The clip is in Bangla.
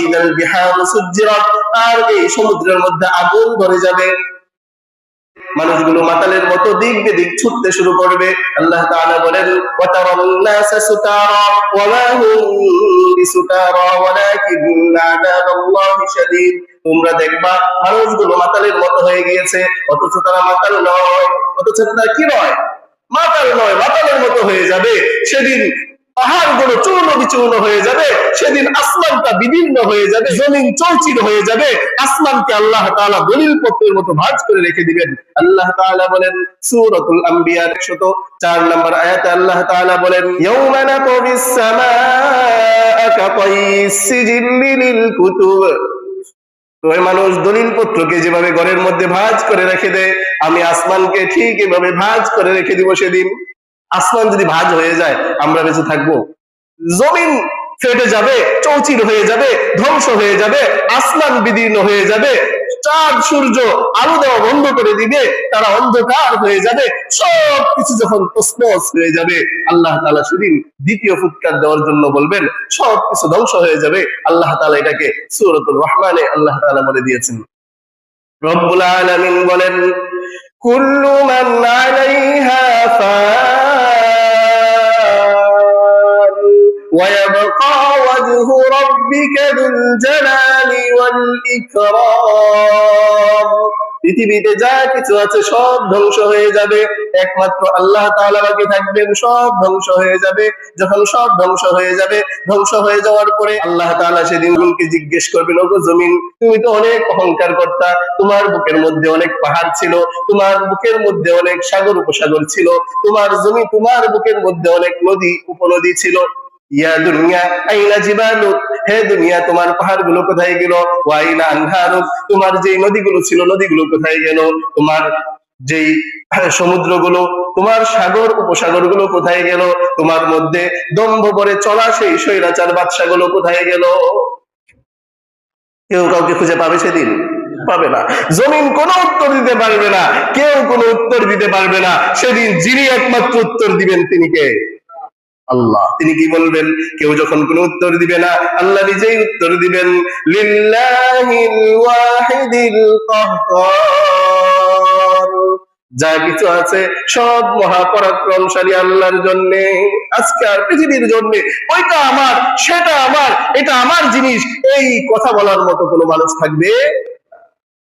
ইদাল বিহারু সুজ্জিরাত, আর এই সমুদ্রের মধ্যে আগুন ধরে যাবে। মানুষগুলো মাতালের মতো দিক বেদিক ছুটতে শুরু করবে। আল্লাহ তাআলা বলেন ওয়াতারান নাসা সুকারা ওয়া মা হুম বিসুকারা ওয়ালাকিন্না আযাবাল্লাহি শাদীদ। তোমরা দেখবা মানুষগুলো মাতালের মতো হয়ে গিয়েছে, অথচ তারা মাতাল নয়। অথচ তারা কি নয়? মাতাল নয়, মাতালের মতো হয়ে যাবে। সেদিন পাহাড়গুলো চূর্ণ বিচূর্ণ হয়ে যাবে, সেদিন আসমানটা বিদীর্ণ হয়ে যাবে, জমিন চৌচির হয়ে যাবে, আসমানকে আল্লাহ তাআলা দলিল পত্রের মতো ভাঁজ করে রেখে দিবেন। আল্লাহ তাআলা বলেন সূরাতুল আম্বিয়া 104 নম্বর আয়াতে আল্লাহ তাআলা বলেন ইয়াউমা নাতুবিস সামাআ কাতাইস সিজিল্লি লিল কুতুব। ওই মানুষ দলিল পত্রকে যেভাবে ঘরের মধ্যে ভাঁজ করে রেখে দেয়, আমি আসমানকে ঠিক এভাবে ভাঁজ করে রেখে দিব। সেদিন আসমান যদি ভাঁজ হয়ে যায়, আমরা বেঁচে থাকবো? জমিন ফেটে যাবে, চৌচির হয়ে যাবে, ধ্বংস হয়ে যাবে, আসমান বিদীর্ণ হয়ে যাবে, চাঁদ সূর্য আলো দেওয়া বন্ধ করে দিবে, তারা অন্ধকার হয়ে যাবে, সবকিছু যখন তছনছ হয়ে যাবে, আল্লাহ তাআলা সেদিন দ্বিতীয় ফুৎকার দেওয়ার জন্য বলবেন, সবকিছু ধ্বংস হয়ে যাবে। আল্লাহ তাআলা এটাকে সূরাতুর রহমানে আল্লাহ তাআলা বলে দিয়েছেন। রব্বুল আলামিন বলেন কুল্লু মান আলাইহা ফান ওয়া ইয়াবকা ওয়াজহু রাব্বিকা যুল জালালি ওয়াল ইকরাম। পৃথিবীতে যা কিছু আছে সব ধ্বংস হয়ে যাবে, একমাত্র আল্লাহ তাআলা বাকি থাকবেন, সব ধ্বংস হয়ে যাবে। যখন সব ধ্বংস হয়ে যাবে, ধ্বংস হয়ে যাওয়ার পরে আল্লাহ তাআলা সেদিন জমিনকে জিজ্ঞেস করবেন, ওগো জমিন, তুমি তো অনেক অহংকার করতা, তোমার বুকের মধ্যে অনেক পাহাড় ছিল, তোমার বুকের মধ্যে অনেক সাগর উপসাগর ছিল, তোমার জমি, তোমার বুকের মধ্যে অনেক নদী উপনদী ছিল। ইয়া দুনিয়া আইনা জিবালুক, হে দুনিয়া তোমার পাহাড়গুলো কোথায় গেল? ওয়া আইনা আনহারুক, তোমার যেই নদীগুলো ছিল নদীগুলো কোথায় গেল? তোমার যেই সমুদ্রগুলো, তোমার সাগর উপসাগর গুলো কোথায় গেল? তোমার মধ্যে দম্ভ করে চলা সেই স্বৈরাচার বাদশা গুলো কোথায় গেল? কেউ কাউকে খুঁজে পাবে সেদিন? পাবে না। জমিন কোনো উত্তর দিতে পারবে না, কেউ কোনো উত্তর দিতে পারবে না। সেদিন যিনি একমাত্র উত্তর দিবেন তিনি কে? আল্লাহ। তিনি কি বলবেন? কেউ যখন কোনো উত্তর দিবে না, আল্লাহ নিজেই উত্তর দিবেন, লিল্লাহিল ওয়াহিদিল কাহ্হার। যা কিছু আছে সব মহাপরাক্রমশালী আল্লাহর জন্য। আজকে আর পৃথিবীর জন্য ওইটা আমার, সেটা আমার, এটা আমার জিনিস, এই কথা বলার মতো কোনো মানুষ থাকবে?